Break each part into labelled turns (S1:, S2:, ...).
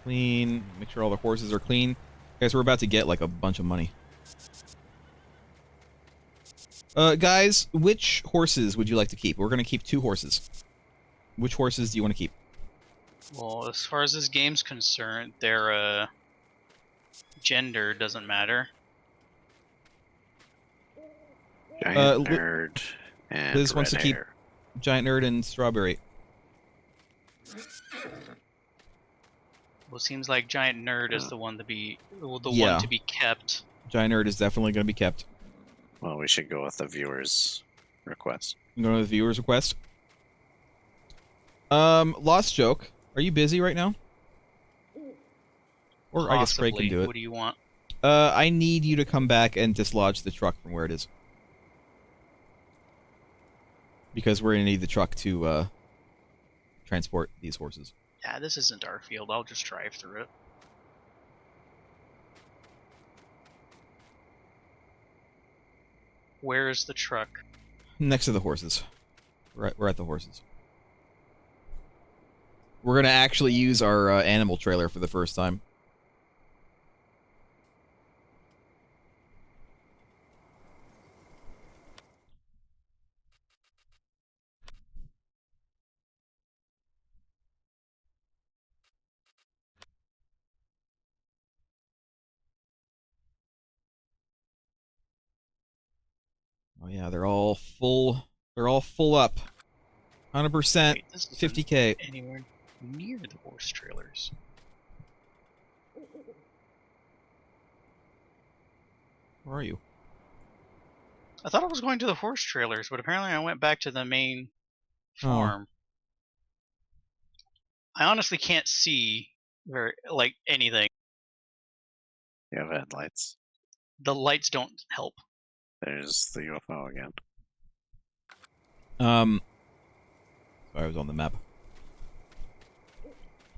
S1: Clean. Make sure all the horses are clean. Guys, we're about to get, like, a bunch of money. Guys, which horses would you like to keep? We're gonna keep 2 horses. Which horses do you want to keep?
S2: Well, as far as this game's concerned, their gender doesn't matter.
S3: Giant Nerd and
S1: Liz wants to keep
S3: Hair.
S1: Giant Nerd and Strawberry.
S2: Well, it seems like Giant Nerd is the one to be one to be kept.
S1: Giant Nerd is definitely going to be kept.
S3: Well, we should go with the viewer's request.
S1: Go to the viewer's request. Lost Joke. Are you busy right now? Or
S2: Possibly.
S1: I guess Craig can do it.
S2: What do you want?
S1: I need you to come back and dislodge the truck from where it is. Because we're going to need the truck to, transport these horses.
S2: Yeah, this isn't our field. I'll just drive through it. Where is the truck?
S1: Next to the horses. We're at the horses. We're going to actually use our animal trailer for the first time. Oh yeah, they're all full. They're all full up. 100%. 50K.
S2: Anywhere near the horse trailers.
S1: Where are you?
S2: I thought I was going to the horse trailers, but apparently I went back to the main farm. I honestly can't see like anything.
S3: You have headlights.
S2: The lights don't help.
S3: There's the UFO again.
S1: Sorry, I was on the map.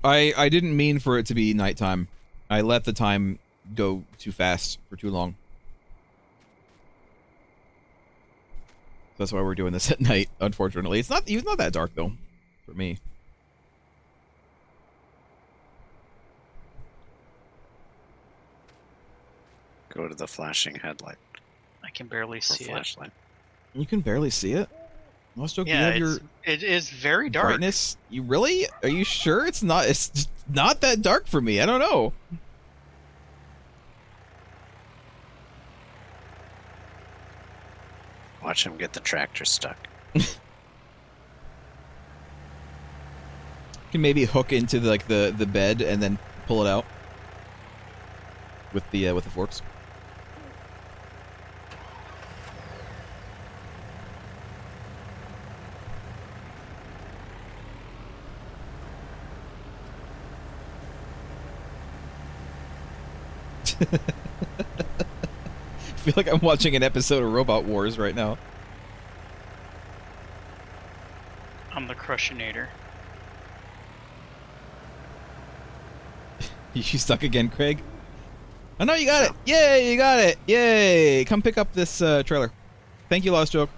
S1: I didn't mean for it to be nighttime. I let the time go too fast for too long. That's why we're doing this at night, unfortunately. It's not that dark though, for me.
S3: Go to the flashing headlight.
S2: I can barely see
S3: flashlight.
S1: You can barely see it? Lost Joke,
S2: yeah,
S1: you have
S2: it is very dark.
S1: Brightness? You really? Are you sure it's not that dark for me? I don't know.
S3: Watch him get the tractor stuck.
S1: You can maybe hook into the bed and then pull it out with the forks. I feel like I'm watching an episode of Robot Wars right now.
S2: I'm the Crushinator.
S1: You stuck again, Craig? Oh no, you got it! Yay, you got it! Yay! Come pick up this trailer. Thank you, Lost Joke.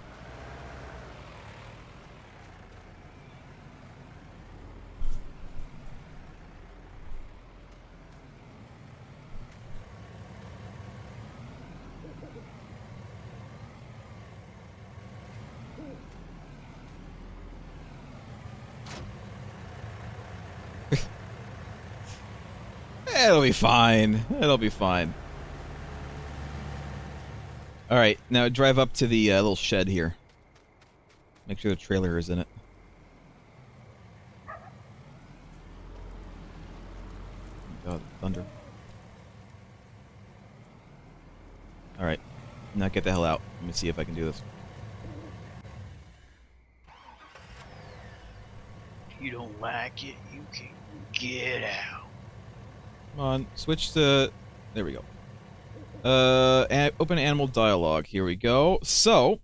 S1: It'll be fine. It'll be fine. Alright, now drive up to the little shed here. Make sure the trailer is in it. God, thunder. Alright, now get the hell out. Let me see if I can do this.
S2: If you don't like it, you can get out.
S1: Come on, switch to... There we go. Open animal dialogue. Here we go. So,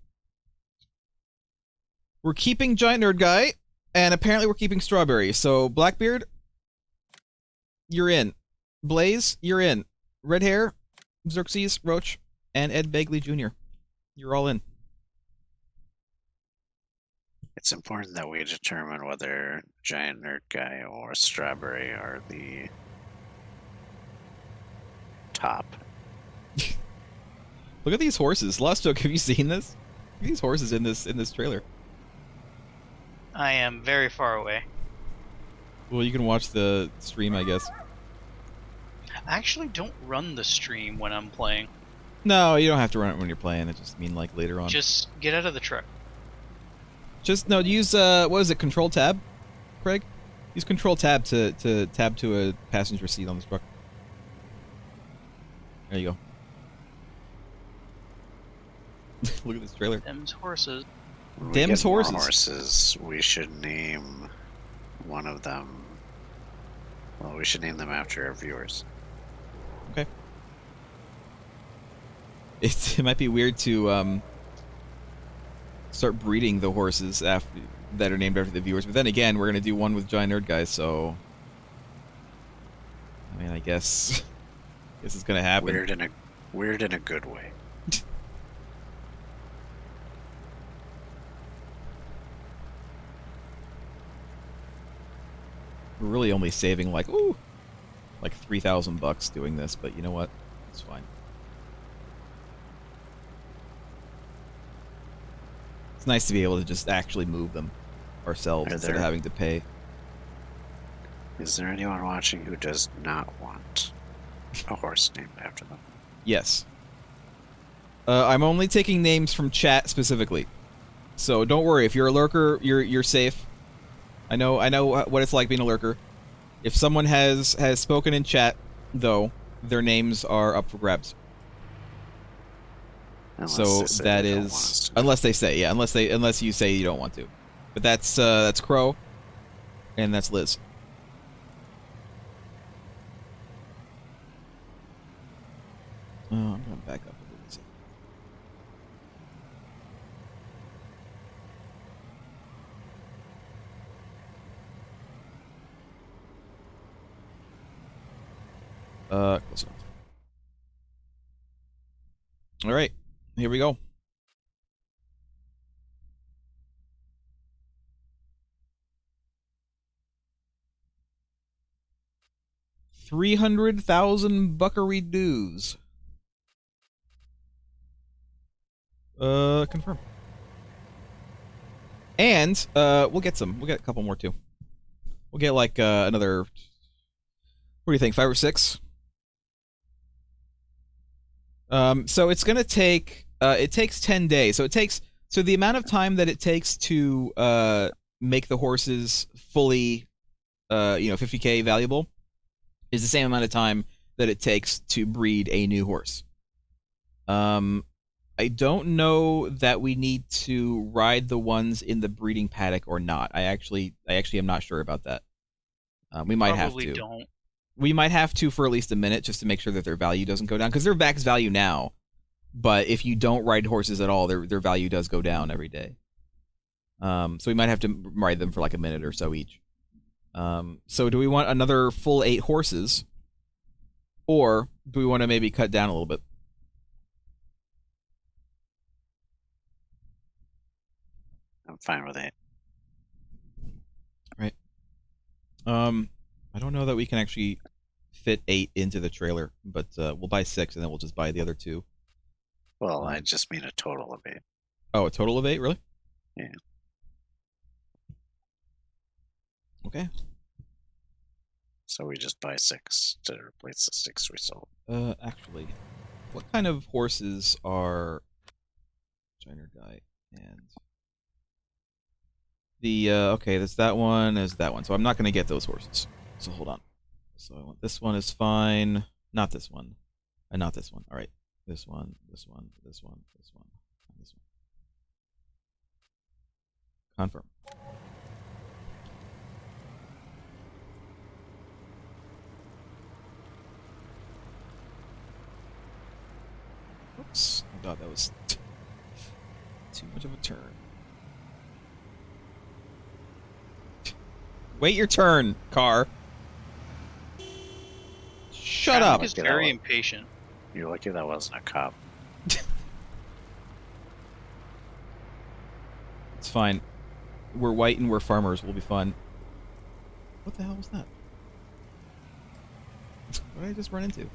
S1: we're keeping Giant Nerd Guy, and apparently we're keeping Strawberry. So, Blackbeard, you're in. Blaze, you're in. Red Hair, Xerxes, Roach, and Ed Begley Jr. You're all in.
S3: It's important that we determine whether Giant Nerd Guy or Strawberry are the top.
S1: Look at these horses. Lost Oak, have you seen this? Look at these horses in this trailer.
S2: I am very far away.
S1: Well, you can watch the stream, I guess.
S2: I actually don't run the stream when I'm playing.
S1: No, you don't have to run it when you're playing. I just mean like later on.
S2: Just get out of the truck.
S1: Just no. Use what is it? Control Tab, Craig. Use Control Tab to tab to a passenger seat on this truck. There you go. Look at this trailer.
S2: Them's horses.
S3: When we
S1: Dem's
S3: get more
S1: horses.
S3: horses, we should name one of them. Well, we should name them after our viewers.
S1: Okay. It might be weird to start breeding the horses after that are named after the viewers, but then again, we're gonna do one with Giant Nerd Guy, so I mean, I guess this is gonna happen.
S3: Weird in a good way.
S1: We're really only saving like 3,000 bucks doing this, but you know what? It's fine. It's nice to be able to just actually move them ourselves instead of having to pay.
S3: Is there anyone watching who does not want a horse named after them?
S1: Yes. I'm only taking names from chat specifically, so don't worry. If you're a lurker, you're safe. I know what it's like being a lurker. If someone has spoken in chat, though, their names are up for grabs. So that is unless they say, yeah, unless you say you don't want to. But that's Crow, and that's Liz. Oh, I'm gonna back up a little bit. Close enough. All right, here we go. $300,000 buckaroo-doos. Confirm. And we'll get some. We'll get a couple more too. We'll get like another. What do you think? 5 or 6? So it's gonna take. It takes 10 days. So the amount of time that it takes to make the horses fully, 50K valuable, is the same amount of time that it takes to breed a new horse. I don't know that we need to ride the ones in the breeding paddock or not. I actually am not sure about that. We might
S2: Probably
S1: have to.
S2: don't.
S1: We might have to for at least a minute just to make sure that their value doesn't go down, because they're max value now. But if you don't ride horses at all, their value does go down every day. So we might have to ride them for like a minute or so each. So do we want another full 8 horses, or do we want to maybe cut down a little bit?
S3: I'm fine with 8.
S1: Right. I don't know that we can actually fit 8 into the trailer, but we'll buy 6 and then we'll just buy the other 2.
S3: Well, I just mean a total of 8.
S1: Oh, a total of 8, really?
S3: Yeah.
S1: Okay.
S3: So we just buy 6 to replace the 6 we sold.
S1: Actually, what kind of horses are Shiner Guy and the okay, that's that one, is that one. So I'm not going to get those horses. So hold on. So I want this one is fine. Not this one. And not this one. All right. This one, this one, this one, this one, and this one. Confirm. Oops. Oh god, that was too much of a turn. Wait your turn, car. Shut up.
S2: He's very impatient.
S3: You're lucky that wasn't a cop.
S1: It's fine. We're white and we're farmers. We'll be fine. What the hell was that? What did I just run into?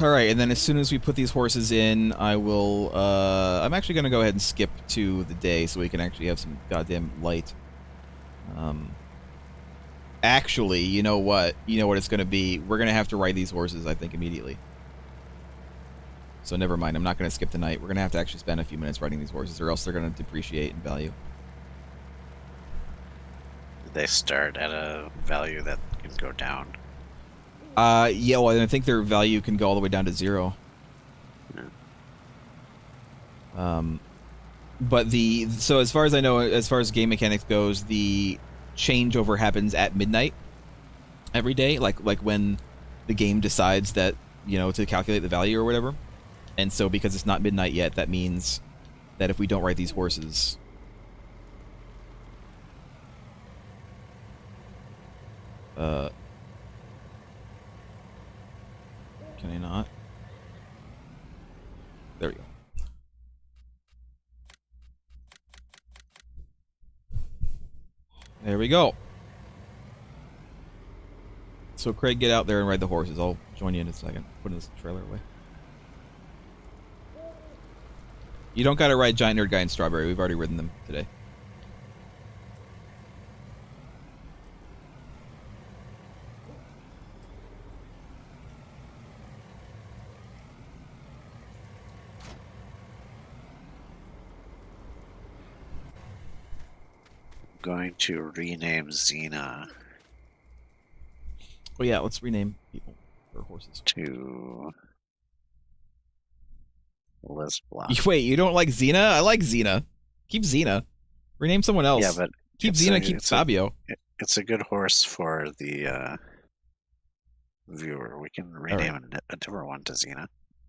S1: Alright, and then as soon as we put these horses in, I will, I'm actually gonna go ahead and skip to the day so we can actually have some goddamn light. Actually, you know what? You know what it's gonna be? We're gonna have to ride these horses, I think, immediately. So never mind, I'm not gonna skip the night. We're gonna have to actually spend a few minutes riding these horses, or else they're gonna depreciate in value.
S3: They start at a value that can go down.
S1: Yeah, well, I think their value can go all the way down to 0.
S3: Yeah.
S1: But so as far as I know, as far as game mechanics goes, the changeover happens at midnight every day, like when the game decides that, you know, to calculate the value or whatever. And so because it's not midnight yet, that means that if we don't ride these horses, can I not? There we go. There we go. So Craig, get out there and ride the horses. I'll join you in a second. Putting this trailer away. You don't gotta ride Giant Nerd Guy and Strawberry. We've already ridden them today.
S3: Going to rename Xena
S1: Oh yeah, let's rename people or horses.
S3: to Lisbla.
S1: Wait, you don't like Xena? I like Xena. Keep Xena. Rename someone else.
S3: Yeah, but
S1: keep Xena, keep Fabio.
S3: It's a good horse for the viewer. We can rename a different one to Xena.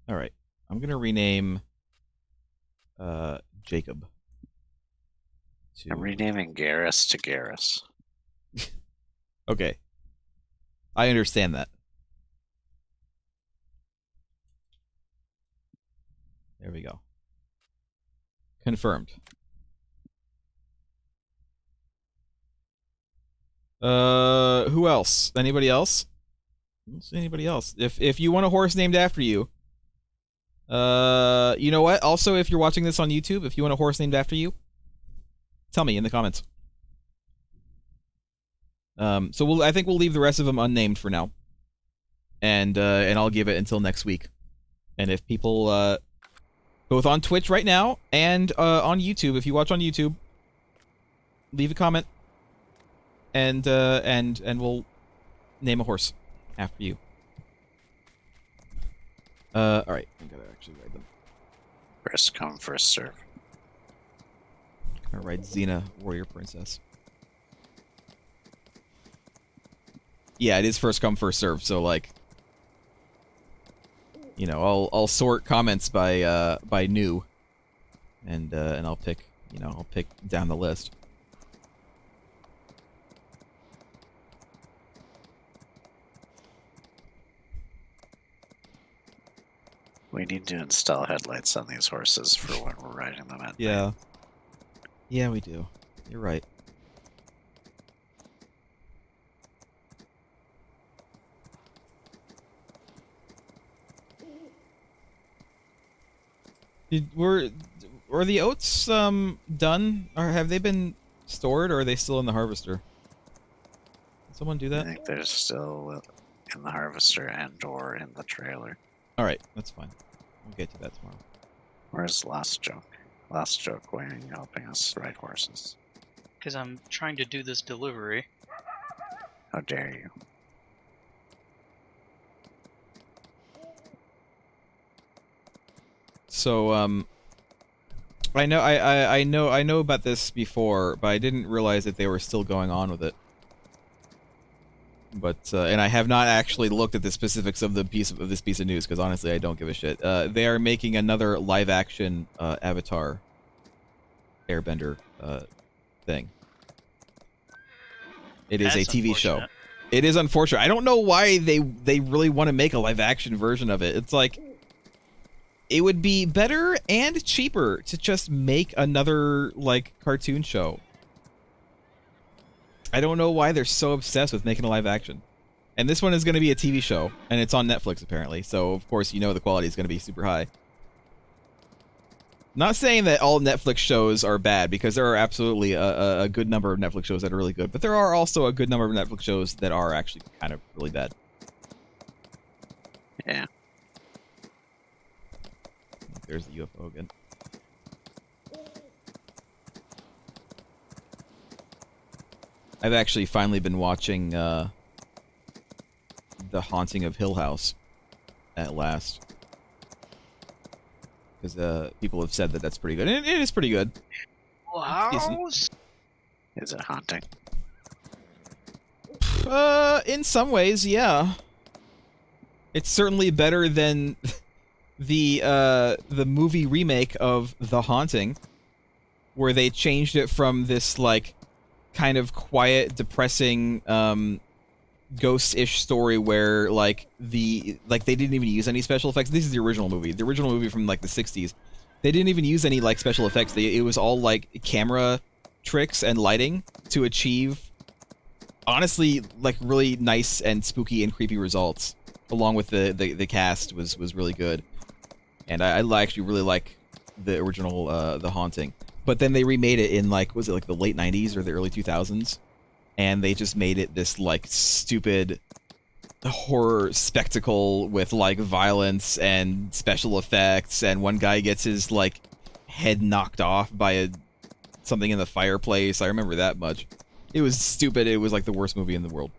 S1: All right, I'm gonna rename Jacob.
S3: I'm renaming Garrus to Garrus.
S1: Okay, I understand that. There we go. Confirmed. Who else? Anybody else? I don't see anybody else. If you want a horse named after you, you know what? Also, if you're watching this on YouTube, if you want a horse named after you, tell me in the comments. So I think we'll leave the rest of them unnamed for now, and I'll give it until next week. And if people, both on Twitch right now and on YouTube, if you watch on YouTube, leave a comment, and we'll name a horse after you. All right, I gotta actually write them.
S3: First come, first serve.
S1: I'm gonna write Xena, Warrior Princess. Yeah, it is first come, first serve. So like, you know, I'll sort comments by new, and I'll pick, you know, I'll pick down the list.
S3: We need to install headlights on these horses for when we're riding them at
S1: Yeah.
S3: night.
S1: Yeah, we do. You're right. Were the oats done, or have they been stored, or are they still in the harvester? Did someone do
S3: I
S1: that?
S3: think they're still in the harvester and or in the trailer.
S1: All right, that's fine. We'll get to that tomorrow.
S3: Where's Last Joke? Last Joke, why are you helping us ride horses?
S2: Because I'm trying to do this delivery.
S3: How dare you?
S1: So I know about this before, but I didn't realize that they were still going on with it. But and I have not actually looked at the specifics of this piece of news, because honestly I don't give a shit. They are making another live action Avatar Airbender thing. It is
S2: That's
S1: a TV show.
S2: unfortunate.
S1: It is unfortunate. I don't know why they really want to make a live action version of it. It's like, it would be better and cheaper to just make another like cartoon show. I don't know why they're so obsessed with making a live action. And this one is going to be a TV show, and it's on Netflix apparently. So of course, the quality is going to be super high. Not saying that all Netflix shows are bad, because there are absolutely a good number of Netflix shows that are really good, but there are also a good number of Netflix shows that are actually kind of really bad.
S3: Yeah.
S1: There's the UFO again. I've actually finally been watching The Haunting of Hill House at last. Because people have said that that's pretty good. And it is pretty good.
S2: House?
S3: Is it haunting?
S1: In some ways, yeah. It's certainly better than the movie remake of The Haunting, where they changed it from this, like, kind of quiet, depressing, ghost-ish story where, like, they didn't even use any special effects. This is the original movie. The original movie from, like, the 60s. They didn't even use any, like, special effects. It was all, like, camera tricks and lighting to achieve, honestly, like, really nice and spooky and creepy results. Along with the cast was really good. And I actually really like the original The Haunting. But then they remade it in, like, was it like the late 90s or the early 2000s? And they just made it this, like, stupid horror spectacle with, like, violence and special effects, and one guy gets his, like, head knocked off by something in the fireplace. I remember that much. It was stupid. It was, like, the worst movie in the world.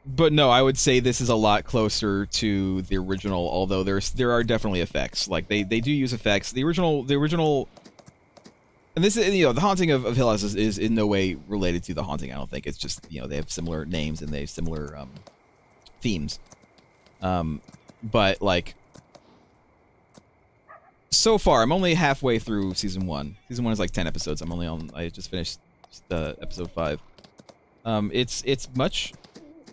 S1: But no, I would say this is a lot closer to the original, although there are definitely effects. Like, they do use effects. The original, and this is, The Haunting of Hill House is in no way related to The Haunting, I don't think. It's just, they have similar names and they have similar, themes. But, like, so far, I'm only halfway through Season 1. Season 1 is, like, 10 episodes. I just finished, Episode 5.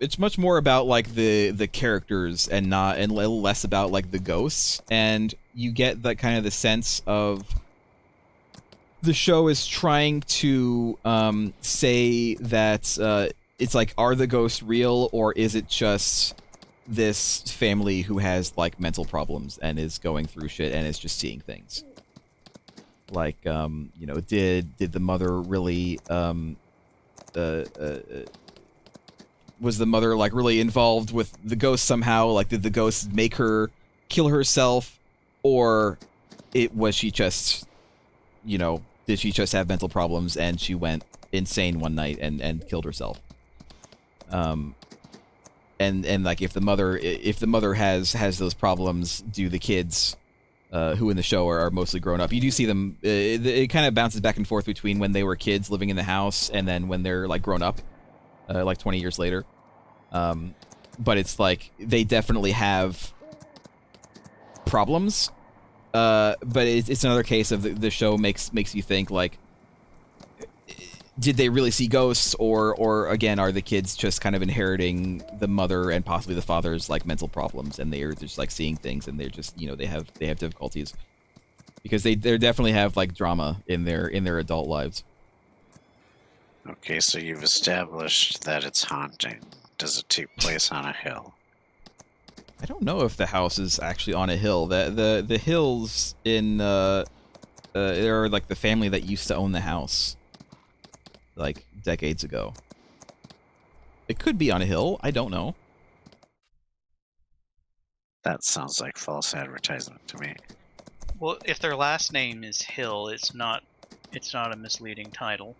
S1: It's much more about, like, the characters and less about, like, the ghosts, and you get that kind of the sense of the show is trying to say that it's like, are the ghosts real, or is it just this family who has, like, mental problems and is going through shit and is just seeing things? Like, did the mother really was the mother, like, really involved with the ghost somehow? Like, did the ghost make her kill herself, or was she just, did she just have mental problems and she went insane one night and killed herself? And like, if the mother has those problems, do the kids, who in the show are mostly grown up, you do see them, it kind of bounces back and forth between when they were kids living in the house and then when they're, like, grown up, like 20 years later. But it's like, they definitely have problems. But it's another case of the show makes you think, like, did they really see ghosts, or again, are the kids just kind of inheriting the mother and possibly the father's, like, mental problems, and they're just, like, seeing things, and they're just, they have difficulties, because they definitely have, like, drama in their adult lives.
S3: Okay, so you've established that it's haunting. Does it take place on a hill?
S1: I don't know if the house is actually on a hill. The hills in they're, like, the family that used to own the house, like, decades ago. It could be on a hill. I don't know.
S3: That sounds like false advertisement to me.
S2: Well, if their last name is Hill, it's not a misleading title.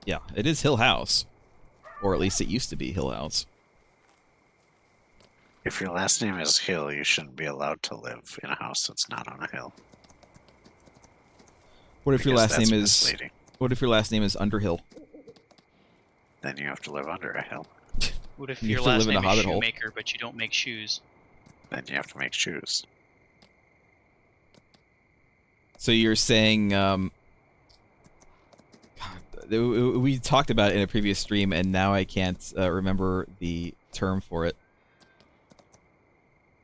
S1: Yeah, it is Hill House. Or at least it used to be Hill House.
S3: If your last name is Hill, you shouldn't be allowed to live in a house that's not on a hill.
S1: What if your
S3: Because
S1: last
S3: that's
S1: name is
S3: misleading.
S1: What if your last name is Underhill?
S3: Then you have to live under a hill.
S2: What if
S1: You
S2: your
S1: have to
S2: last
S1: live in a
S2: name is
S1: hobbit hole.
S2: Shoemaker, but you don't make shoes?
S3: Then you have to make shoes.
S1: So you're saying, God, we talked about it in a previous stream, and now I can't remember the term for it.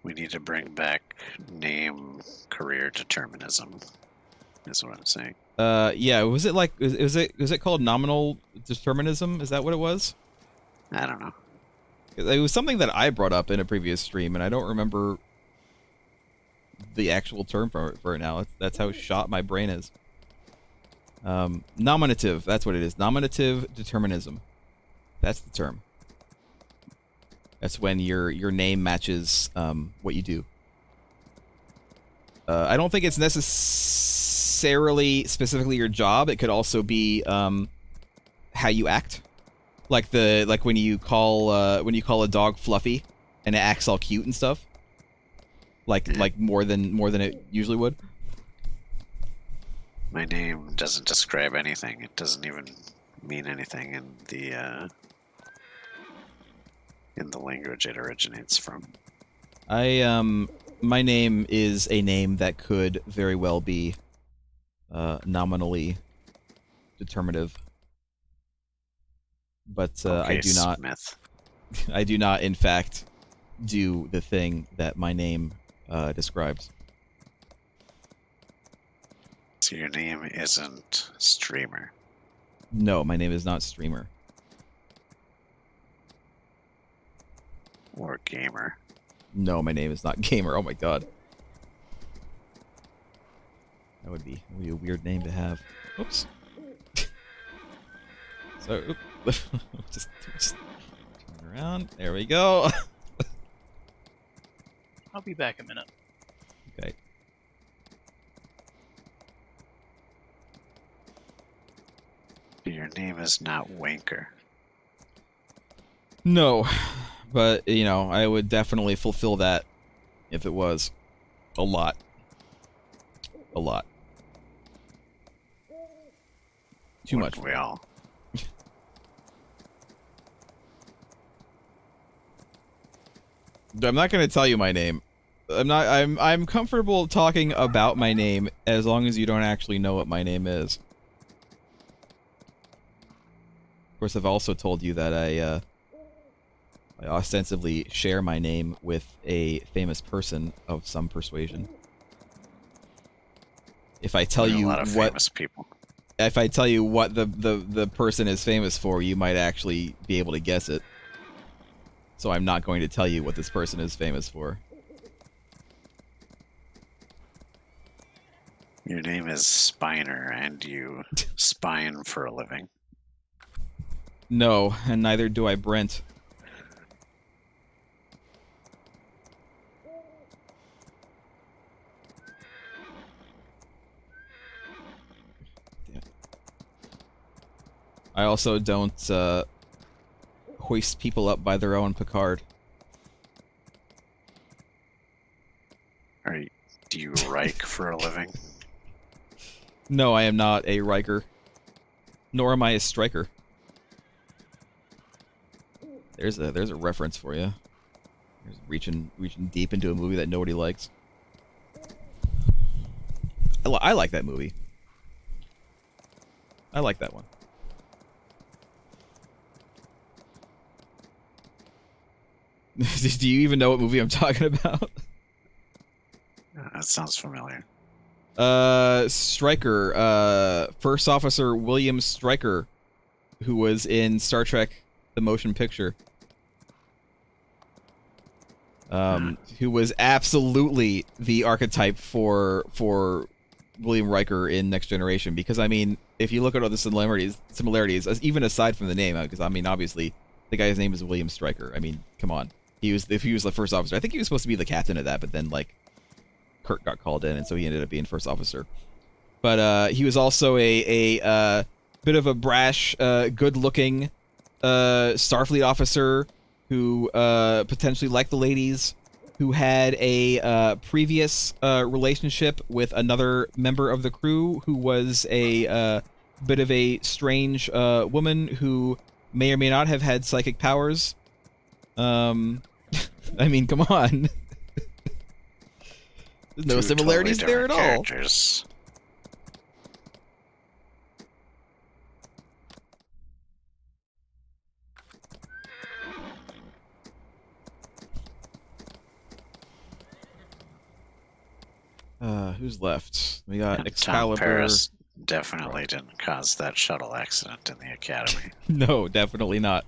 S3: We need to bring back name career determinism, is what I'm saying.
S1: Yeah, was it like, was it called nominal determinism? Is that what it was?
S3: I don't know.
S1: It was something that I brought up in a previous stream, and I don't remember the actual term for it now. That's how shot my brain is. Nominative, that's what it is. Nominative determinism. That's the term. That's when your name matches what you do. I don't think it's necessarily specifically your job. It could also be how you act. Like when you call a dog Fluffy and it acts all cute and stuff. Like more than it usually would.
S3: My name doesn't describe anything. It doesn't even mean anything in the language it originates from.
S1: My name is a name that could very well be nominally determinative. But
S3: Okay,
S1: I do not
S3: Smith.
S1: I do not in fact do the thing that my name describes.
S3: So your name isn't Streamer.
S1: No, my name is not Streamer.
S3: Or Gamer.
S1: No, my name is not Gamer. Oh my god. That would be a weird name to have. Oops. So, just turn around. There we go.
S2: I'll be back a minute.
S1: Okay.
S3: Your name is not Wanker.
S1: No, but, you know, I would definitely fulfill that if it was. A lot. A lot. Too much.
S3: We all.
S1: I'm not going to tell you my name. I'm comfortable talking about my name as long as you don't actually know what my name is. Of course, I've also told you that I ostensibly share my name with a famous person of some persuasion. If I tell you
S3: a lot of
S1: what
S3: famous people.
S1: if I tell you what the person is famous for, you might actually be able to guess it. So I'm not going to tell you what this person is famous for.
S3: Your name is Spiner, and you spine for a living.
S1: No, and neither do I, Brent. I also don't hoist people up by their own Picard.
S3: Do you Reich for a living?
S1: No, I am not a Riker. Nor am I a Striker. There's a reference for you. There's reaching deep into a movie that nobody likes. I like that movie. I like that one. Do you even know what movie I'm talking about?
S3: That sounds familiar.
S1: Stryker, First Officer William Stryker, who was in Star Trek: The Motion Picture. Who was absolutely the archetype for William Riker in Next Generation. Because I mean, if you look at all the similarities, even aside from the name, because I mean, obviously, the guy's name is William Stryker. I mean, come on. If he was the first officer, I think he was supposed to be the captain of that, but then like Kirk got called in, and so he ended up being first officer. But he was also a bit of a brash, good-looking Starfleet officer who potentially liked the ladies, who had a previous relationship with another member of the crew who was a bit of a strange woman who may or may not have had psychic powers. I mean, come on. There's no similarities there at all.
S3: Characters.
S1: Who's left? We got
S3: And
S1: Excalibur.
S3: Tom Paris definitely didn't cause that shuttle accident in the Academy.
S1: No, definitely not.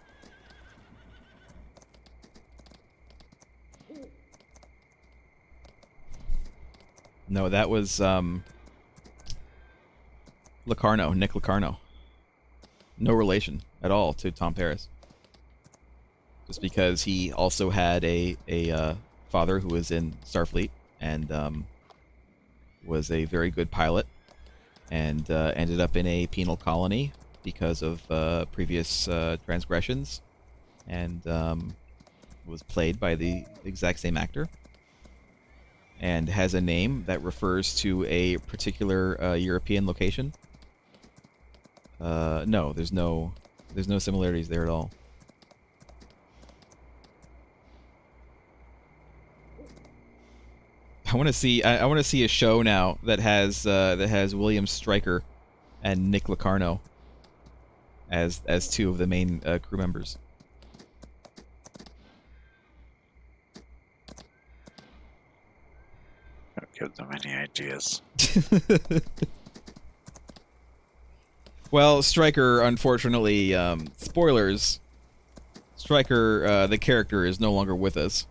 S1: No, that was Locarno, Nick Locarno. No relation at all to Tom Paris. Just because he also had a father who was in Starfleet and was a very good pilot, and ended up in a penal colony because of previous transgressions, and was played by the exact same actor, and has a name that refers to a particular European location. No, there's no similarities there at all. I want to see a show now that has William Stryker and Nick Locarno as two of the main crew members.
S3: Don't give them any ideas.
S1: Well, Stryker, unfortunately, spoilers. Stryker, the character, is no longer with us.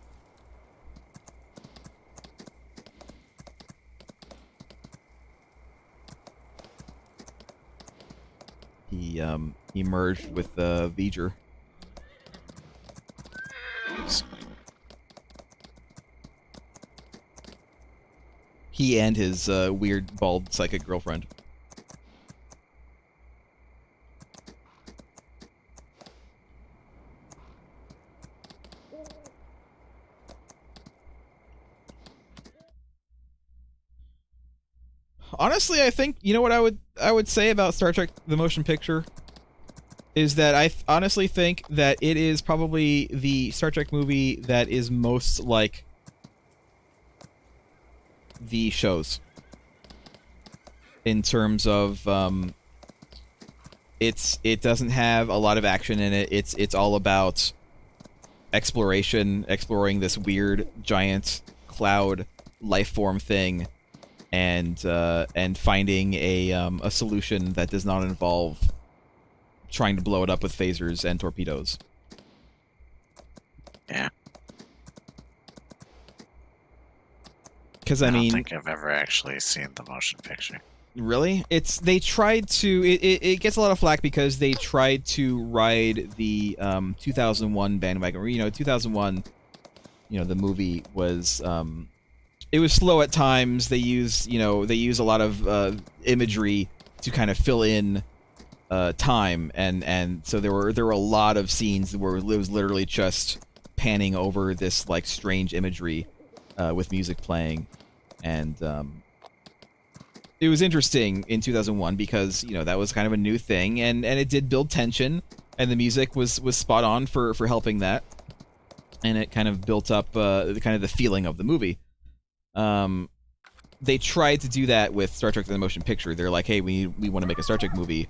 S1: He merged with V'ger. He and his weird bald psychic girlfriend. Honestly, I think, you know what I would say about Star Trek the Motion Picture is that I honestly think that it is probably the Star Trek movie that is most like the shows in terms of it doesn't have a lot of action in it. It's all about exploration, exploring this weird giant cloud life form thing, and finding a solution that does not involve trying to blow it up with phasers and torpedoes.
S3: Yeah.
S1: Because
S3: I
S1: mean,
S3: don't think I've ever actually seen the motion picture.
S1: Really? They tried to. It gets a lot of flack because they tried to ride the 2001 bandwagon. You know, 2001. You know, the movie was. It was slow at times. They use a lot of imagery to kind of fill in time, and so there were a lot of scenes where it was literally just panning over this like strange imagery with music playing, and it was interesting in 2001 because, you know, that was kind of a new thing, and it did build tension, and the music was spot on for helping that, and it kind of built up kind of the feeling of the movie. They tried to do that with Star Trek: The Motion Picture. They're like, hey, we want to make a Star Trek movie.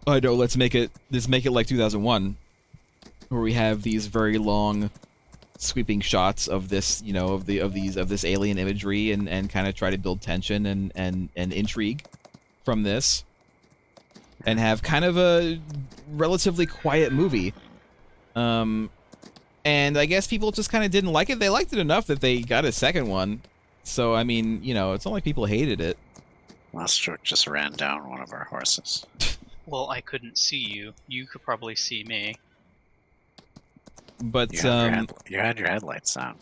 S1: I know, let's make it like 2001, where we have these very long, sweeping shots of this, you know, of this alien imagery, and kind of try to build tension and intrigue from this, and have kind of a relatively quiet movie. And I guess people just kind of didn't like it. They liked it enough that they got a second one. So I mean, you know, it's not like people hated it.
S3: Last just ran down one of our horses.
S2: Well, I couldn't see you. You could probably see me.
S1: But
S3: you had your headlights on.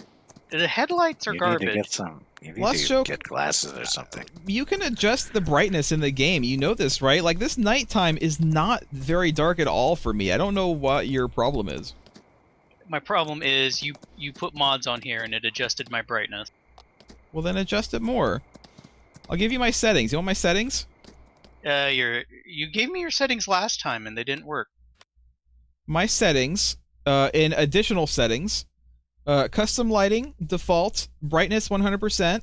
S2: The headlights are garbage.
S3: You need to get some. You need
S1: Let's
S3: to
S1: show-
S3: get glasses or something.
S1: you can adjust the brightness in the game. You know this, right? Like, this nighttime is not very dark at all for me. I don't know what your problem is.
S2: My problem is you put mods on here and it adjusted my brightness.
S1: Well, then adjust it more. I'll give you my settings. You want my settings?
S2: You gave me your settings last time and they didn't work.
S1: My settings, in additional settings, custom lighting, default, brightness 100%,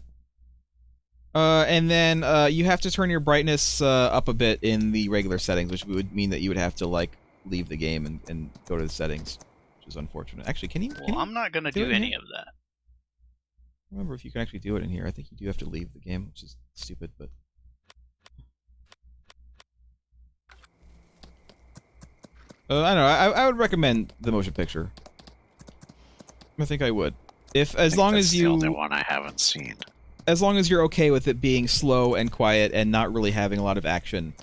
S1: and then you have to turn your brightness up a bit in the regular settings, which would mean that you would have to, like, leave the game and go to the settings, which is unfortunate. Actually, can you?
S2: Well, I'm not gonna do any of that.
S1: I remember if you can actually do it in here. I think you do have to leave the game, which is stupid, but... I don't know. I would recommend the motion picture. I think I would. As long as you...
S3: That's the only one I haven't seen.
S1: as long as you're okay with it being slow and quiet and not really having a lot of action,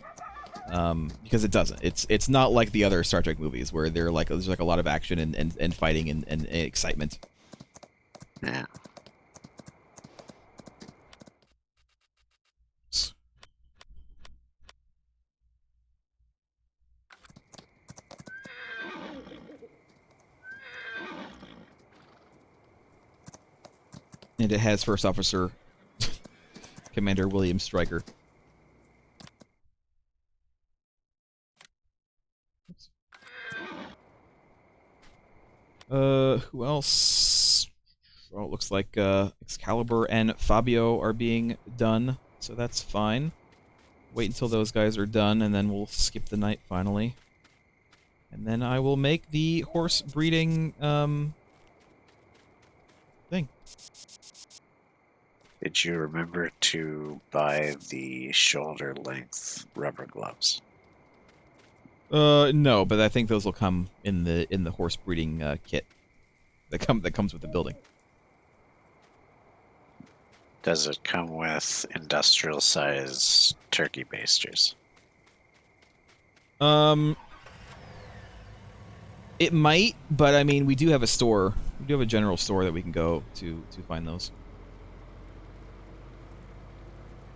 S1: because it doesn't. It's not like the other Star Trek movies where there's like a lot of action and fighting and excitement.
S3: Yeah.
S1: And it has First Officer Commander William Stryker. Who else? Well, it looks like Excalibur and Fabio are being done, so that's fine. Wait until those guys are done, and then we'll skip the night finally. And then I will make the horse breeding thing.
S3: Did you remember to buy the shoulder-length rubber gloves?
S1: No, but I think those will come in the horse breeding kit that comes with the building.
S3: Does it come with industrial-size turkey basters?
S1: It might, but I mean, we do have a store. We do have a general store that we can go to find those.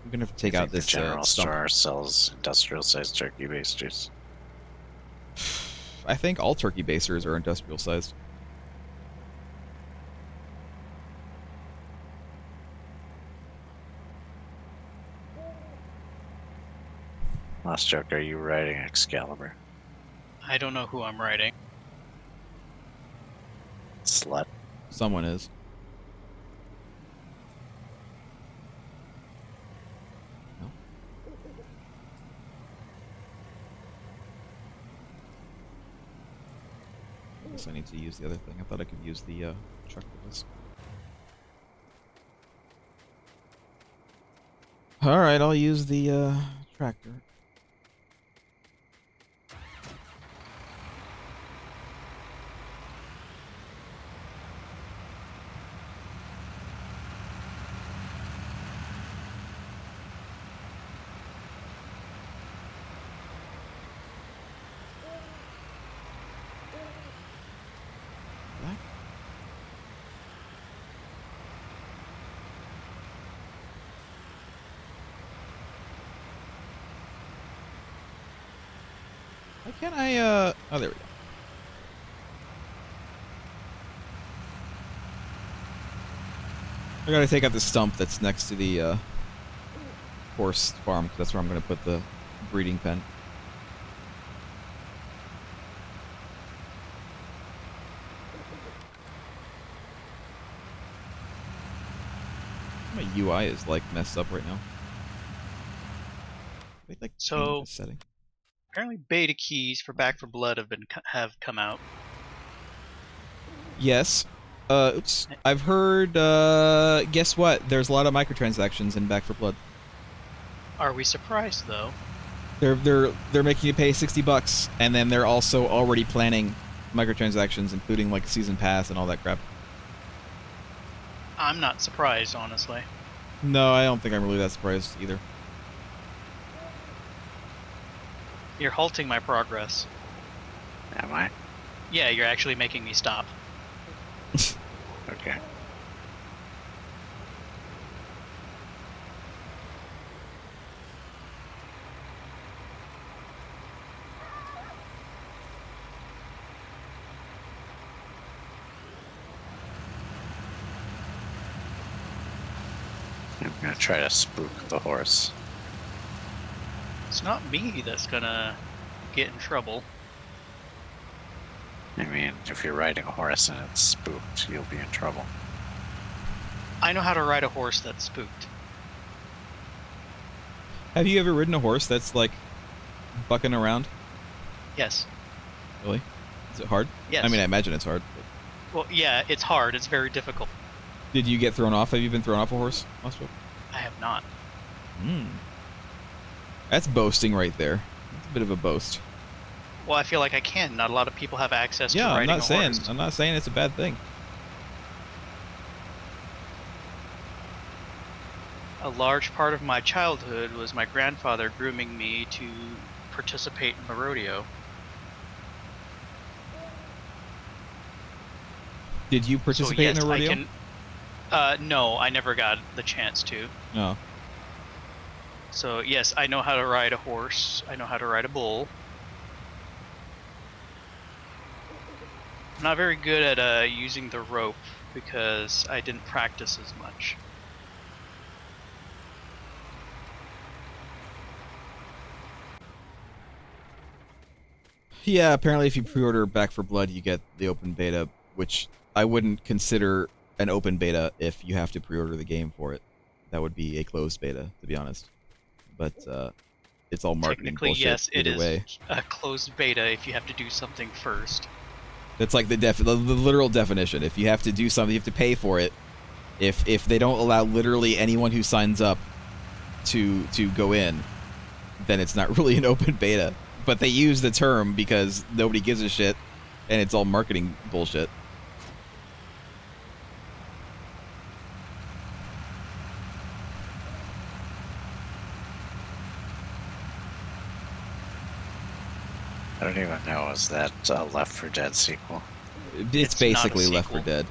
S1: I'm gonna have to take out this
S3: the general
S1: stump.
S3: store sells industrial-sized turkey basters.
S1: I think all turkey basters are industrial sized.
S3: Last joke, are you riding Excalibur?
S2: I don't know who I'm riding.
S3: Slut.
S1: Someone is. No. I guess I need to use the other thing. I thought I could use the truck for this. Alright, I'll use the tractor. Why can't I, oh, there we go. I gotta take out the stump that's next to the, horse farm, 'cause that's where I'm gonna put the breeding pen. My UI is, like, messed up right now. They, like,
S2: So-
S1: change the setting.
S2: Apparently, beta keys for Back for Blood have come out.
S1: Yes. Oops. I've heard, guess what? There's a lot of microtransactions in Back 4 Blood.
S2: Are we surprised though?
S1: They're making you pay $60, and then they're also already planning microtransactions, including, like, season pass and all that crap.
S2: I'm not surprised, honestly.
S1: No, I don't think I'm really that surprised either.
S2: You're halting my progress.
S3: Am I?
S2: Yeah, you're actually making me stop.
S3: Okay. I'm gonna try to spook the horse.
S2: It's not me that's gonna get in trouble.
S3: I mean, if you're riding a horse and it's spooked, you'll be in trouble.
S2: I know how to ride a horse that's spooked.
S1: Have you ever ridden a horse that's, like, bucking around?
S2: Yes.
S1: Really? Is it hard?
S2: Yes.
S1: I mean, I imagine it's hard. But
S2: Well, yeah, it's hard. It's very difficult.
S1: did you get thrown off? Have you been thrown off a horse, Ostro?
S2: I have not.
S1: Hmm. That's boasting right there. That's a bit of a boast.
S2: Well, I feel like I can. Not a lot of people have access
S1: Yeah,
S2: to
S1: I'm
S2: riding
S1: not
S2: a
S1: saying
S2: horse.
S1: I'm not saying it's a bad thing.
S2: a large part of my childhood was my grandfather grooming me to participate in the rodeo.
S1: Did you
S2: So
S1: participate
S2: yes,
S1: in a rodeo?
S2: I can. No, I never got the chance to.
S1: No.
S2: So yes, I know how to ride a horse. I know how to ride a bull. I'm not very good at using the rope because I didn't practice as much.
S1: Yeah, apparently if you pre-order Back for Blood, you get the open beta, which I wouldn't consider an open beta if you have to pre-order the game for it. That would be a closed beta, to be honest. But it's all marketing
S2: Technically,
S1: bullshit
S2: yes, it
S1: either
S2: is
S1: way.
S2: a closed beta if you have to do something first.
S1: That's like the literal definition. If you have to do something, you have to pay for it. If they don't allow literally anyone who signs up to go in, then it's not really an open beta. But they use the term because nobody gives a shit, and it's all marketing bullshit.
S3: I don't even know. Is that a Left 4 Dead sequel?
S1: It's
S2: It's not a
S1: basically Left 4
S2: sequel.
S1: Dead.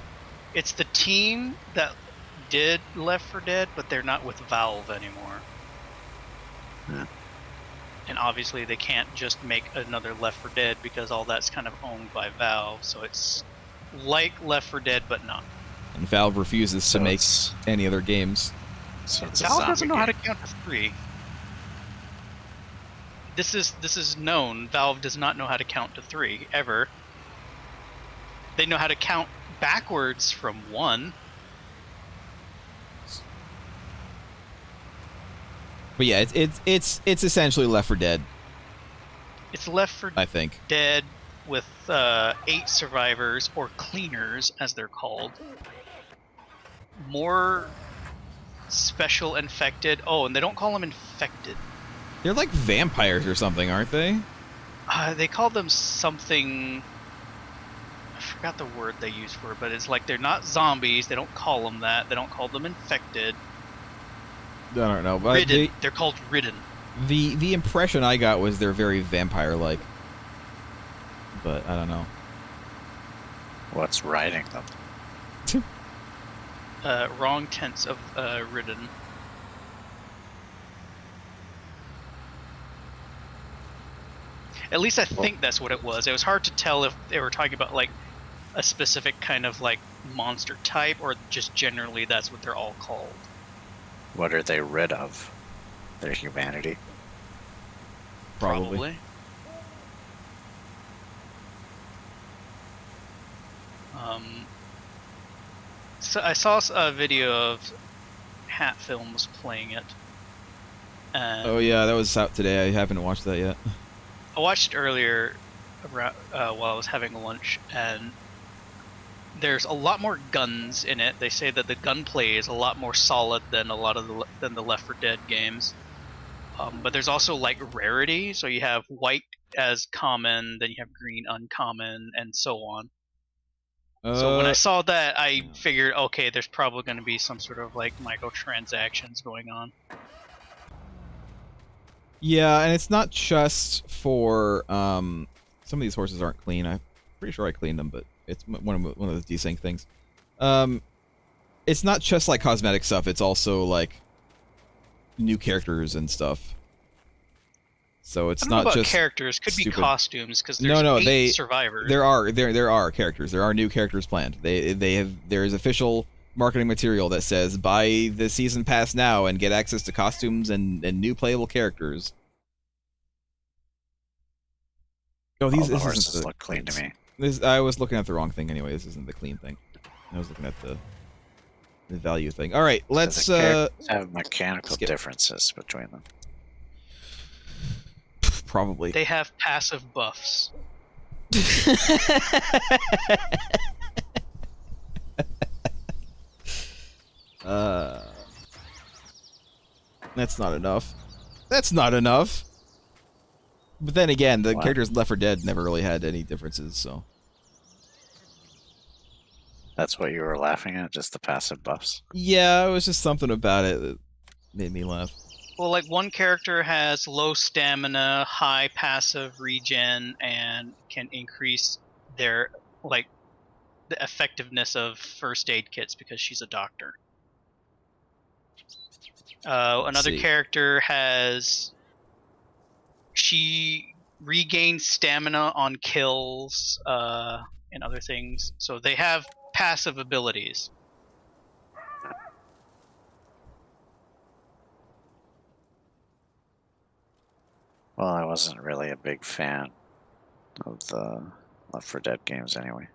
S2: It's the team that did Left 4 Dead, but they're not with Valve anymore.
S3: Yeah.
S2: And obviously they can't just make another Left 4 Dead because all that's kind of owned by Valve, so it's like Left 4 Dead but not.
S1: And Valve refuses
S3: So
S1: to make
S3: it's-
S1: any other games.
S3: So it's a
S2: Valve doesn't
S3: zombie
S2: know how to
S3: game.
S2: count to 3. This is known. Valve does not know how to count to 3 ever. They know how to count backwards from 1.
S1: But yeah, it's essentially Left 4 Dead,
S2: It's Left 4
S1: I think.
S2: Dead with 8 survivors, or cleaners as they're called. More special infected. Oh, and they don't call them infected.
S1: They're like vampires or something, aren't they?
S2: They call them something. I forgot the word they use for it, but it's like they're not zombies. They don't call them that. They don't call them infected.
S1: I don't know. But
S2: Ridden. They're called ridden.
S1: the impression I got was they're very vampire-like. But I don't know.
S3: What's riding them?
S2: Wrong tense of ridden. At least I think that's what it was. It was hard to tell if they were talking about like a specific kind of like monster type or just generally that's what they're all called.
S3: What are they rid of? Their humanity.
S1: Probably.
S2: So I saw a video of Hat Films playing it. And
S1: Oh yeah, that was out today. I haven't watched that yet.
S2: I watched it earlier around, while I was having lunch, and there's a lot more guns in it. They say that the gunplay is a lot more solid than a lot of the Left 4 Dead games. But there's also like rarity, so you have white as common, then you have green uncommon, and so on. So when I saw that, I figured, okay, there's probably going to be some sort of like microtransactions going on.
S1: Yeah, and it's not just for some of these horses aren't clean. I'm pretty sure I cleaned them, but it's one of those desync things. It's not just like cosmetic stuff. It's also like new characters and stuff. So it's
S2: I don't know
S1: not
S2: about
S1: just
S2: characters. Could be
S1: stupid-
S2: costumes because there's 8 survivors.
S1: There are characters. There are new characters planned. There is official marketing material that says buy the season pass now and get access to costumes and new playable characters. Oh,
S3: All
S1: this
S3: the
S1: isn't
S3: horses look clean to me.
S1: I was looking at the wrong thing anyway. This isn't the clean thing. I was looking at the value thing. All right, let's
S3: So the characters have mechanical
S1: skip.
S3: differences between them.
S1: probably.
S2: They have passive buffs.
S1: That's not enough. That's not enough. But then again, the
S3: What?
S1: characters in Left 4 Dead never really had any differences, so.
S3: That's what you were laughing at, just the passive buffs.
S1: Yeah, it was just something about it that made me laugh.
S2: Well, like one character has low stamina, high passive regen, and can increase their like the effectiveness of first aid kits because she's a doctor. Another
S1: see.
S2: character she regains stamina on kills and other things, so they have passive abilities.
S3: Well, I wasn't really a big fan of the Left 4 Dead games anyway.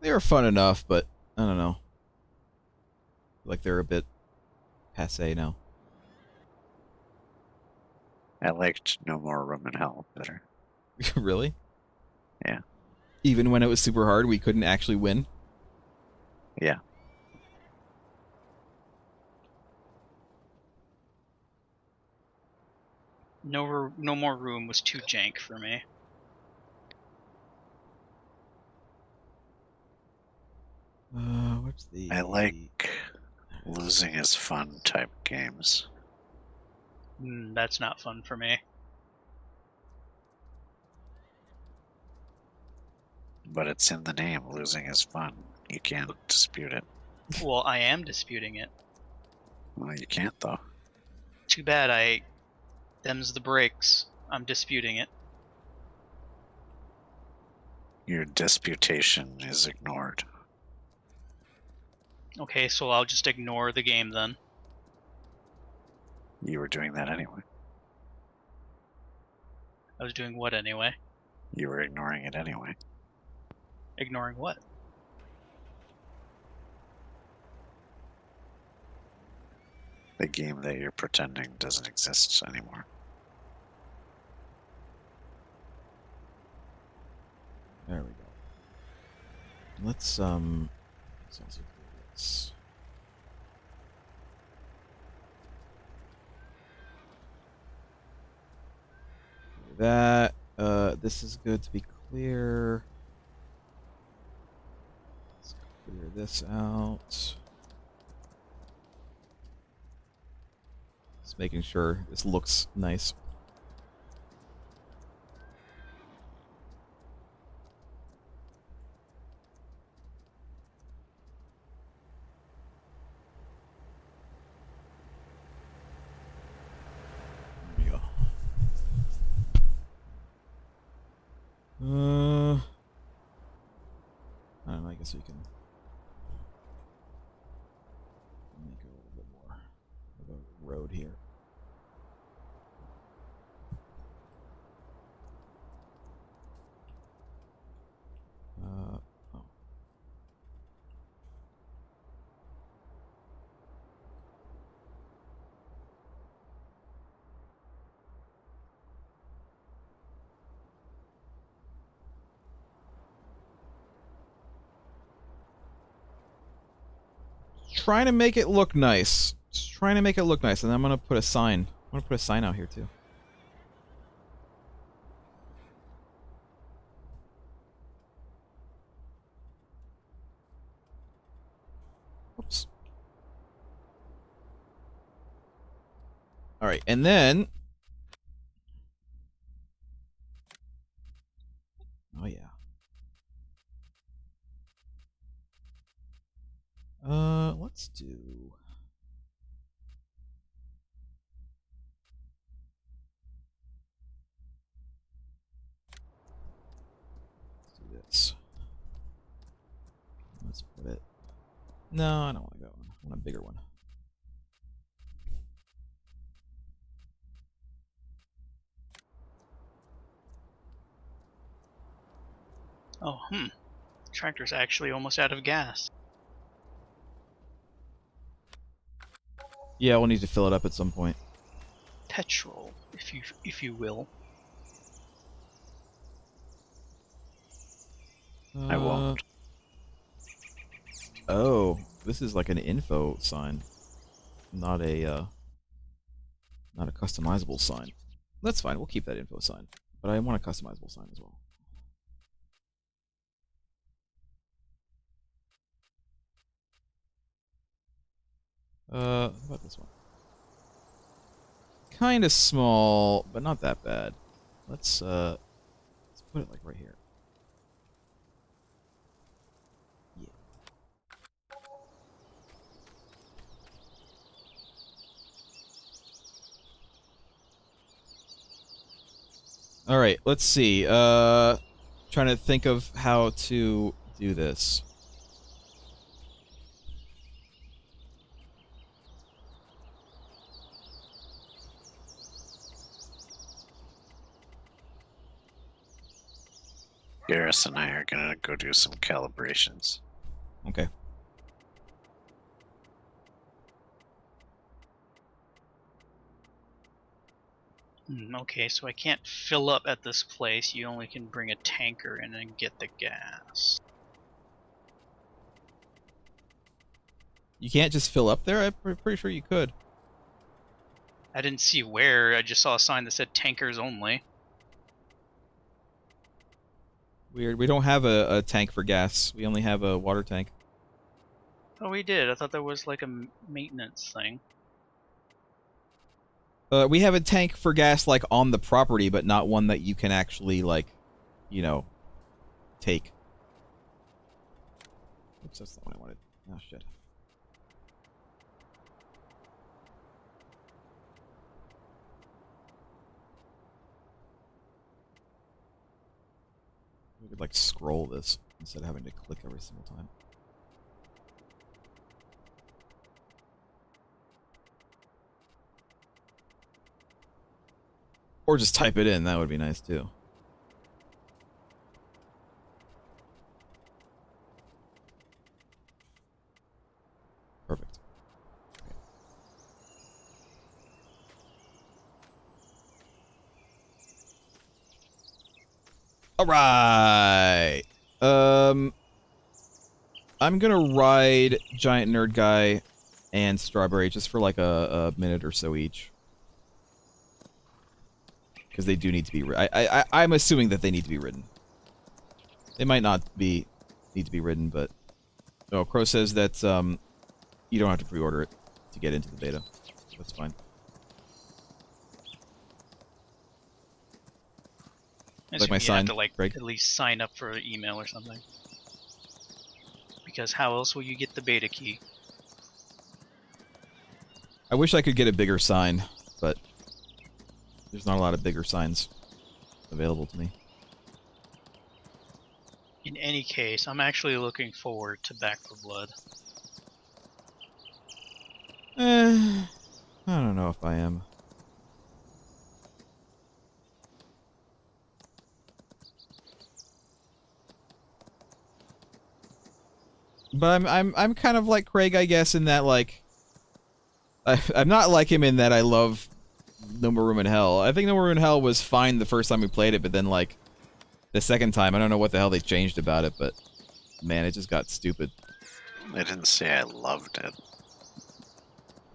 S1: They were fun enough, but I don't know. Like they're a bit passe now.
S3: I liked No More Room in Hell better.
S1: Really?
S3: Yeah.
S1: Even when it was super hard, we couldn't actually win?
S3: Yeah.
S2: No More Room was too jank for me.
S1: What's the...
S3: I like losing is fun type games.
S2: That's not fun for me.
S3: But it's in the name. Losing is fun. You can't dispute it.
S2: Well, I am disputing it.
S3: Well, you can't, though.
S2: Too bad. Them's the breaks. I'm disputing it.
S3: Your disputation is ignored.
S2: Okay, so I'll just ignore the game then.
S3: You were doing that anyway.
S2: I was doing what anyway?
S3: You were ignoring it anyway.
S2: Ignoring what?
S3: The game that you're pretending doesn't exist anymore.
S1: There we go. Let's also do this. That, this is good to be clear. Let's clear this out. Just making sure this looks nice. There we go. I don't know, I guess we can make it a little bit more of a road here. Oh. Trying to make it look nice. Just trying to make it look nice, and I'm gonna put a sign. I'm gonna put a sign out here too. Oops. All right, and then. Oh yeah. Let's do. This. Let's put it. No, I don't want that one. I want a bigger one.
S2: Oh, Tractor's actually almost out of gas.
S1: Yeah, we'll need to fill it up at some point.
S2: Petrol, if you will.
S3: I won't.
S1: Oh, this is like an info sign, not a customizable sign. That's fine. We'll keep that info sign, but I want a customizable sign as well. How about this one? Kind of small, but not that bad. Let's put it like right here. Yeah. All right, let's see. Trying to think of how to do this.
S3: Garrus and I are gonna go do some calibrations.
S1: Okay.
S2: Okay, so I can't fill up at this place. You only can bring a tanker in and get the gas.
S1: You can't just fill up there? I'm pretty sure you could.
S2: I didn't see where. I just saw a sign that said tankers only.
S1: Weird. We don't have a tank for gas. We only have a water tank.
S2: Oh, we did. I thought that was like a maintenance thing.
S1: We have a tank for gas, like, on the property, but not one that you can actually, like, you know, take. Oops, that's the one I wanted. Oh, shit. We could, like, scroll this instead of having to click every single time. Or just type it in, that would be nice too. Perfect. Okay. Alright! I'm gonna ride Giant Nerd Guy and Strawberry just for like a minute or so each. Because they do need to be. I'm assuming that they need to be ridden. They might not need to be ridden, but no. Crow says that you don't have to pre-order it to get into the beta. That's fine. Like my sign,
S2: have to like
S1: Greg?
S2: at least sign up for an email or something. Because how else will you get the beta key?
S1: I wish I could get a bigger sign, but there's not a lot of bigger signs available to me.
S2: In any case, I'm actually looking forward to Back 4 Blood.
S1: I don't know if I am. But I'm kind of like Craig, I guess, in that, like, I'm not like him in that I love No More Room in Hell. I think No More Room in Hell was fine the first time we played it, but then, like, the second time, I don't know what the hell they changed about it, but man, it just got stupid.
S3: I didn't say I loved it.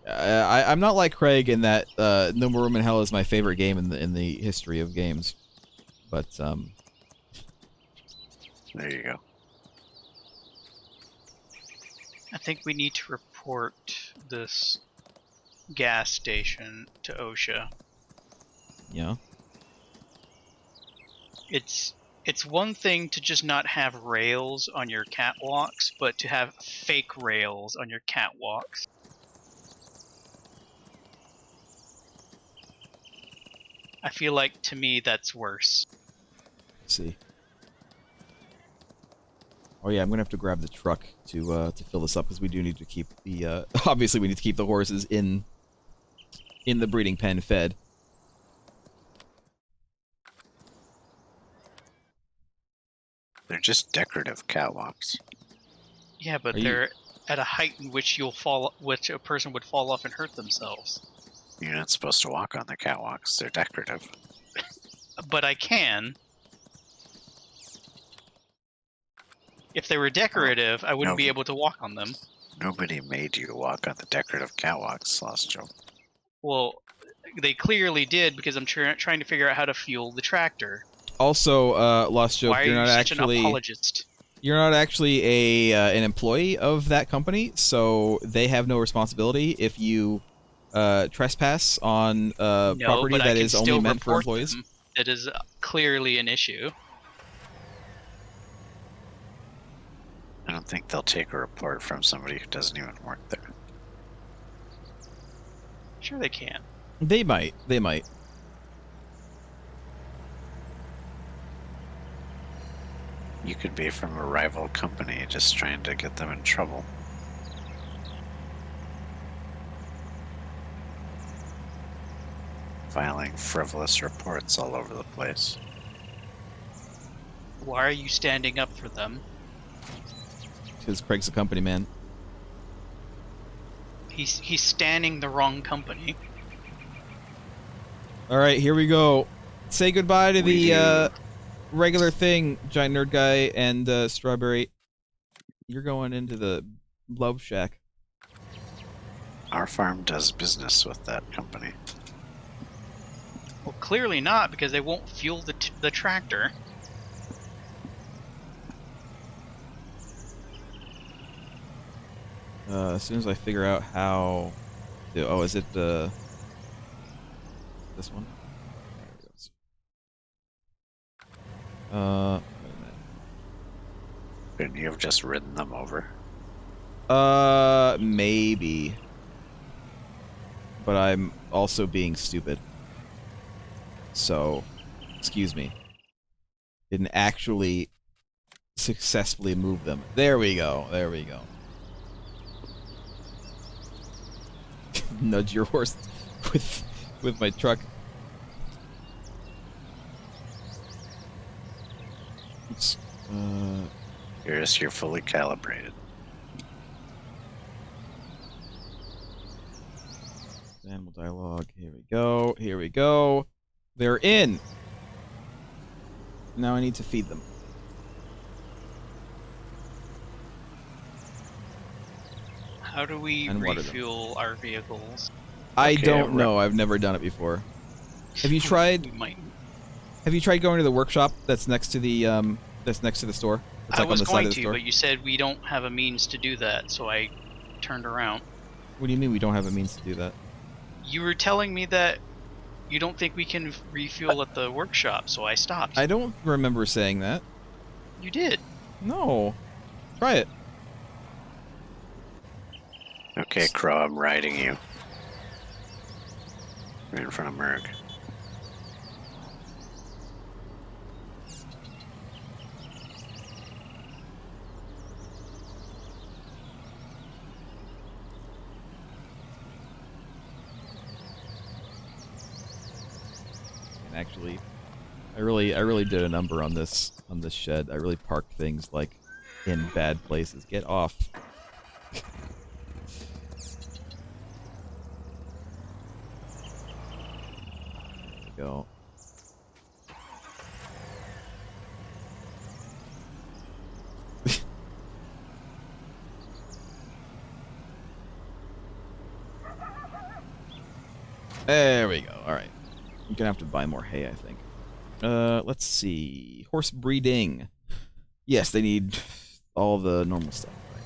S1: I'm not like Craig in that No More Room in Hell is my favorite game in the history of games, but
S3: There you go.
S2: I think we need to report this gas station to OSHA.
S1: yeah.
S2: It's one thing to just not have rails on your catwalks, but to have fake rails on your catwalks. I feel like, to me, that's worse.
S1: Let's see. Oh yeah, I'm gonna have to grab the truck to fill this up because we do need to keep the obviously we need to keep the horses in the breeding pen fed.
S3: They're just decorative catwalks.
S2: Yeah, but they're at a height in which which a person would fall off and hurt themselves.
S3: You're not supposed to walk on the catwalks. They're decorative.
S2: But I can. If they were decorative, I wouldn't be able to walk on them.
S3: Nobody made you walk on the decorative catwalks, Lost Joe.
S2: Well, they clearly did because I'm trying to figure out how to fuel the tractor.
S1: Also, Lost Joke,
S2: Why are
S1: you're
S2: you
S1: not
S2: such
S1: actually
S2: an apologist?
S1: You're not actually an employee of that company, so they have no responsibility if you trespass on
S2: No,
S1: property
S2: but I
S1: that
S2: can
S1: is only
S2: still
S1: meant for
S2: report
S1: employees.
S2: them. It is clearly an issue.
S3: I don't think they'll take a report from somebody who doesn't even work there.
S2: Sure they can.
S1: They might. They might.
S3: You could be from a rival company just trying to get them in trouble. Filing frivolous reports all over the place.
S2: Why are you standing up for them?
S1: Because Craig's a company man.
S2: He's standing the wrong company.
S1: All right, here we go. Say goodbye to
S3: We
S1: the regular thing, Giant Nerd Guy and Strawberry. You're going into the Love Shack.
S3: Our farm does business with that company.
S2: Well, clearly not, because they won't fuel the tractor.
S1: As soon as I figure out how to... Oh, is it the... This one? There it goes. Wait a minute.
S3: Couldn't you have just ridden them over?
S1: Maybe. But I'm also being stupid. So, excuse me. Didn't actually successfully move them. There we go. There we go. Nudge your horse with my truck. Oops.
S3: You're fully calibrated.
S1: Animal dialogue. Here we go. Here we go. They're in. Now I need to feed them.
S2: How do we
S1: And water them.
S2: refuel our vehicles?
S1: I
S3: Okay,
S1: don't know. I've never done it before. Have you tried?
S2: We might.
S1: Have you tried going to the workshop that's next to the store? It's
S2: I
S1: like
S2: was
S1: on the side
S2: going
S1: of the
S2: to,
S1: store.
S2: but you said we don't have a means to do that, so I turned around.
S1: What do you mean we don't have a means to do that?
S2: You were telling me that you don't think we can refuel at the workshop, so I stopped.
S1: I don't remember saying that.
S2: You did.
S1: No. Try it.
S3: Okay, Crow, I'm riding you. Right in front of Merg.
S1: And actually, I really did a number on this shed. I really parked things like in bad places. Get off. There we go. There we go. All right. I'm gonna have to buy more hay, I think. Let's see. Horse breeding. Yes, they need all the normal stuff. Right.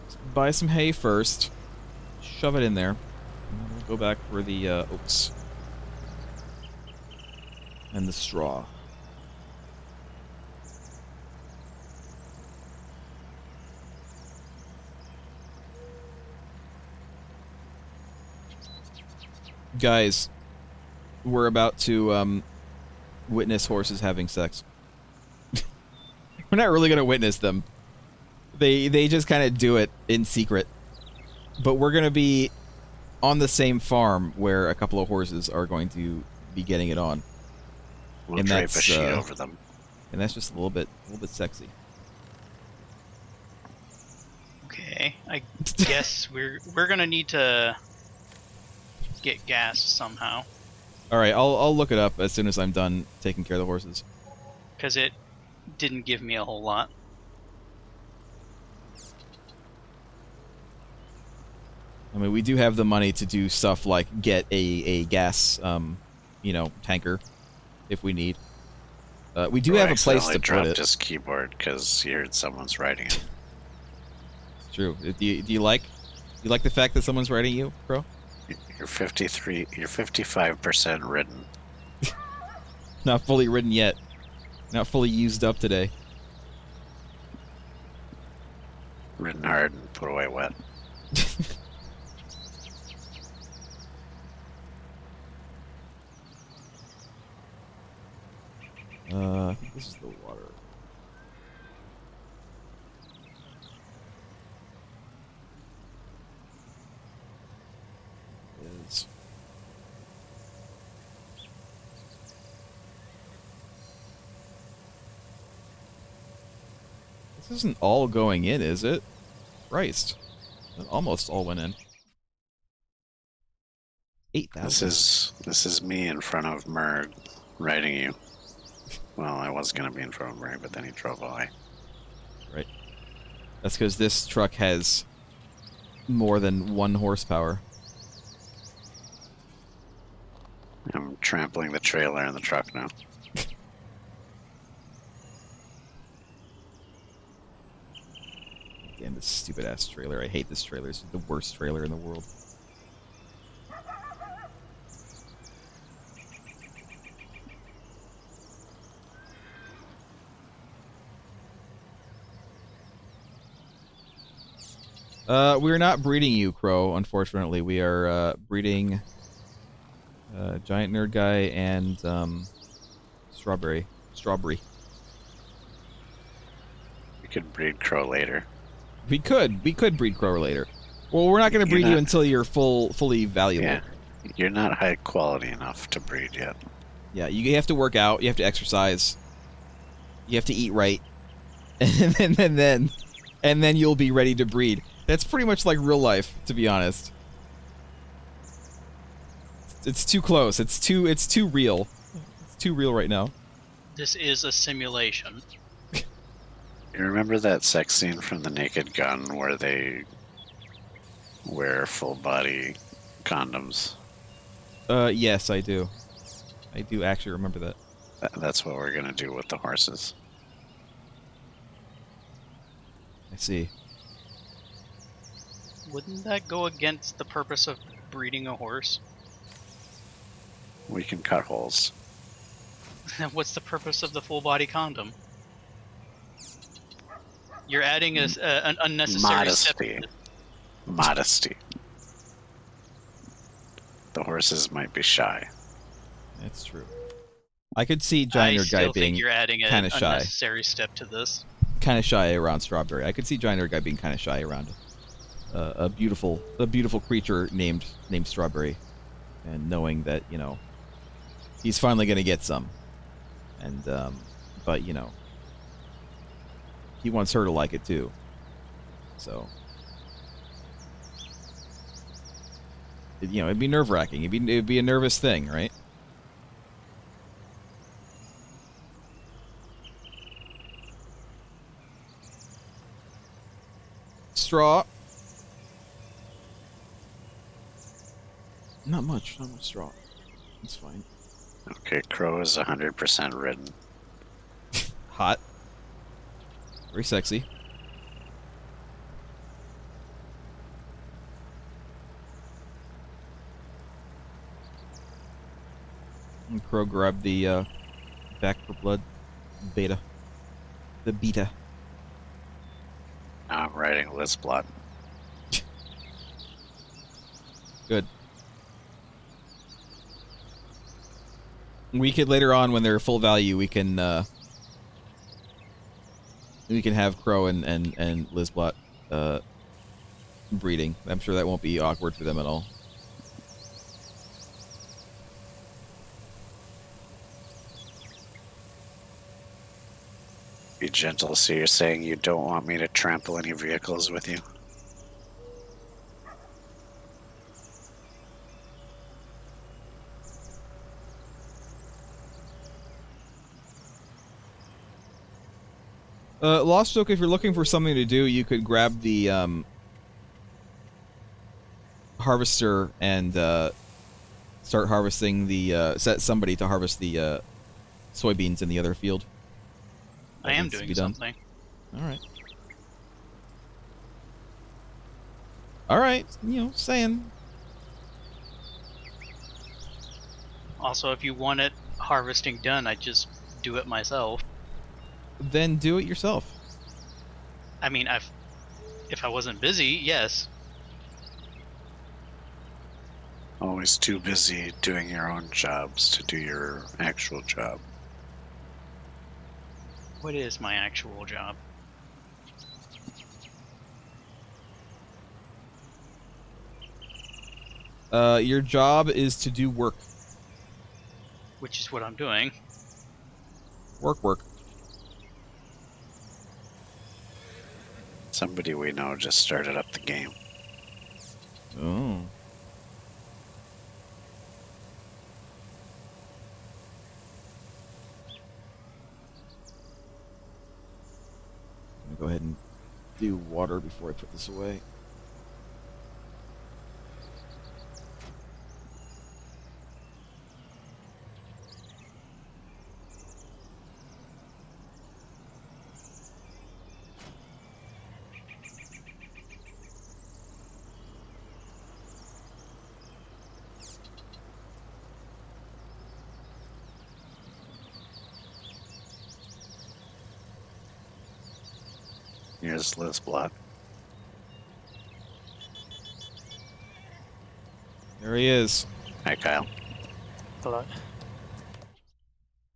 S1: Let's buy some hay first. Shove it in there. And then we'll go back for the oats. And the straw. Guys, we're about to witness horses having sex. We're not really gonna witness them. They just kind of do it in secret. But we're gonna be on the same farm where a couple of horses are going to be getting it on,
S3: We'll
S1: And
S3: drape
S1: that's,
S3: a sheet over them.
S1: and that's just a little bit sexy.
S2: Okay, I guess we're gonna need to get gas somehow,
S1: All right, I'll look it up as soon as I'm done taking care of the horses.
S2: because it didn't give me a whole lot.
S1: I mean, we do have the money to do stuff like get a gas, you know, tanker if we need. We do
S3: Roy
S1: have a place
S3: accidentally
S1: to put
S3: dropped
S1: it.
S3: his keyboard because he heard someone's writing it.
S1: It's true. Do you like the fact that someone's writing you, bro?
S3: You're 55% written.
S1: Not fully written yet. Not fully used up today.
S3: Written hard and put away wet.
S1: I think this is the water. Is this isn't all going in, is it? Christ. It almost all went in. 8,000.
S3: This is me in front of Merg writing you. Well, I was gonna be in front of Merg, but then he drove away.
S1: Right. That's because this truck has more than 1 horsepower.
S3: I'm trampling the trailer and the truck now.
S1: Damn, this stupid ass trailer. I hate this trailer. It's the worst trailer in the world. We're not breeding you, Crow, unfortunately. We are breeding Giant Nerd Guy and Strawberry.
S3: We could breed Crow later.
S1: We could breed Crow later. Well, we're not going to breed you until you're fully valuable.
S3: Yeah, you're not high quality enough to breed yet.
S1: Yeah, you have to work out. You have to exercise. You have to eat right, and then you'll be ready to breed. That's pretty much like real life, to be honest. It's too close. It's too real. It's too real right now.
S2: This is a simulation.
S3: You remember that sex scene from The Naked Gun where they wear full body condoms?
S1: Yes, I do. I do actually remember that.
S3: That's what we're gonna do with the horses.
S1: I see.
S2: Wouldn't that go against the purpose of breeding a horse?
S3: We can cut holes.
S2: What's the purpose of the full body condom? You're adding an unnecessary step.
S3: Modesty. The horses might be shy.
S1: That's true. I could see Giant Nerd Guy
S2: I still
S1: being
S2: think you're adding an
S1: kind of shy.
S2: unnecessary step to this.
S1: Kind of shy around Strawberry. I could see Giant Nerd Guy being kind of shy around a beautiful creature named Strawberry, and knowing that, you know, he's finally gonna get some, and but you know, he wants her to like it too. So, you know, it'd be nerve-wracking. It'd be a nervous thing, right? Straw. Not much straw. It's fine.
S3: Okay, Crow is 100% ridden.
S1: Hot. Very sexy. And Crow grabbed the Back for Blood beta. The beta.
S3: Now I'm riding Lizblot.
S1: Good. We could later on, when they're full value, we can have Crow and Lizblot breeding. I'm sure that won't be awkward for them at all.
S3: Be gentle, so you're saying you don't want me to trample any vehicles with you?
S1: Lost Oak, if you're looking for something to do, you could grab the harvester and start harvesting the set somebody to harvest the soybeans in the other field.
S2: I am doing something.
S1: All right. All right. You know, saying.
S2: Also, if you want it harvesting done, I just do it myself.
S1: Then do it yourself.
S2: I mean, if I wasn't busy, yes.
S3: Always too busy doing your own jobs to do your actual job.
S2: What is my actual job?
S1: Your job is to do work.
S2: Which is what I'm doing.
S1: Work.
S3: Somebody we know just started up the game.
S1: Oh. I'm gonna go ahead and do water before I put this away.
S3: Here's Liz Block.
S1: There he is.
S3: Hi, Kyle.
S4: Hello.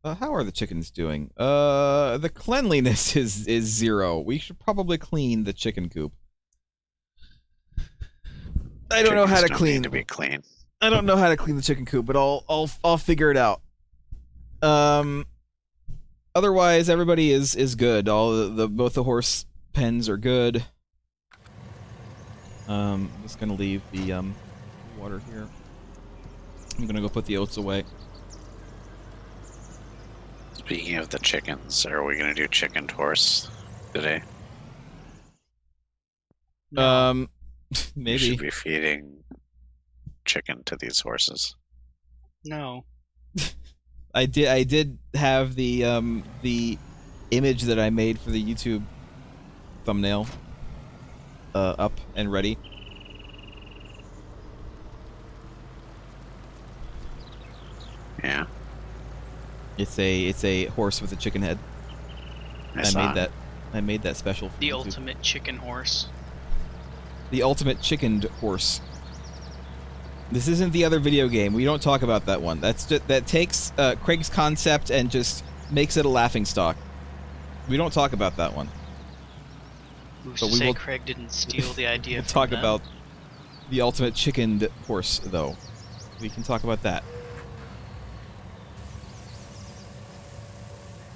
S1: How are the chickens doing? The cleanliness is 0. We should probably clean the chicken coop. I don't know how to
S3: Chickens don't
S1: clean.
S3: need to be clean.
S1: I don't know how to clean the chicken coop, but I'll figure it out. Otherwise everybody is good. All both the horse pens are good. I'm just gonna leave the water here. I'm gonna go put the oats away.
S3: Speaking of the chickens, are we gonna do chicken horse today?
S2: No.
S3: We
S1: Maybe.
S3: should be feeding chicken to these horses.
S2: No.
S1: I did have the image that I made for the YouTube thumbnail up and ready.
S3: Yeah.
S1: It's a horse with a chicken head. I made that special for
S2: The
S1: YouTube.
S2: ultimate chicken horse.
S1: The ultimate chickened horse. This isn't the other video game. We don't talk about that one. That takes Craig's concept and just makes it a laughingstock. We don't talk about that one.
S2: Who's
S1: But
S2: to
S1: we
S2: say
S1: will-
S2: Craig didn't steal the idea
S1: We'll
S2: from
S1: talk
S2: them?
S1: about the ultimate chickened horse, though. We can talk about that.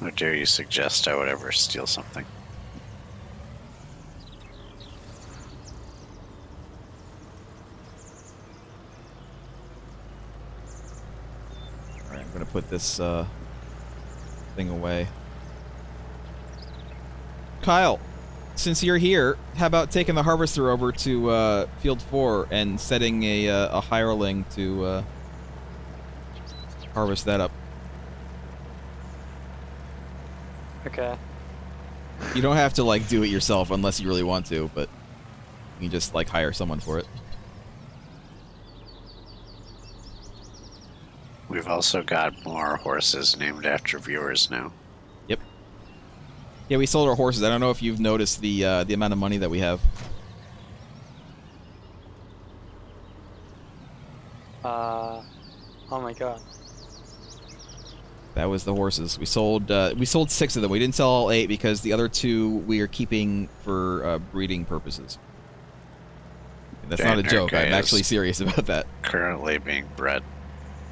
S3: How dare you suggest I would ever steal something?
S1: Alright, I'm gonna put this thing away. Kyle, since you're here, how about taking the harvester over to field 4 and setting a hireling to harvest that up?
S4: Okay.
S1: You don't have to like do it yourself unless you really want to, but you can just like hire someone for it.
S3: We've also got more horses named after viewers now.
S1: Yep. Yeah, we sold our horses. I don't know if you've noticed the amount of money that we have.
S4: Oh my god.
S1: That was the horses. We sold 6 of them. We didn't sell all 8 because the other 2 we are keeping for breeding purposes. That's not a
S3: Giant
S1: joke.
S3: Nerd Guy
S1: I'm actually
S3: is
S1: serious about that.
S3: currently being bred.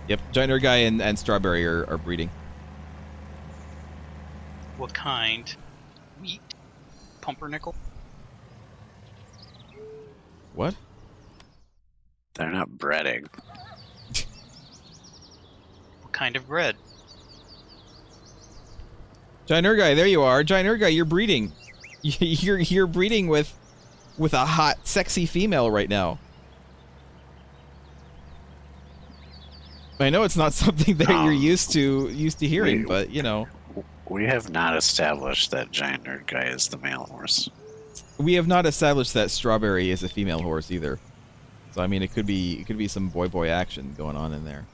S1: Yep, Giant Nerd Guy and Strawberry are breeding.
S2: What kind? Wheat? Pumpernickel?
S1: What?
S3: They're not breeding.
S2: What kind of bread?
S1: Giant Nerd Guy, there you are. Giant Nerd Guy, you're breeding. You're breeding with a hot, sexy female right now. I know it's not something that you're
S3: Um,
S1: used to hearing,
S3: we-
S1: but you know,
S3: We have not established that giant nerd guy is the male horse.
S1: we have not established that Strawberry is a female horse either. So I mean, it could be some boy action going on in there.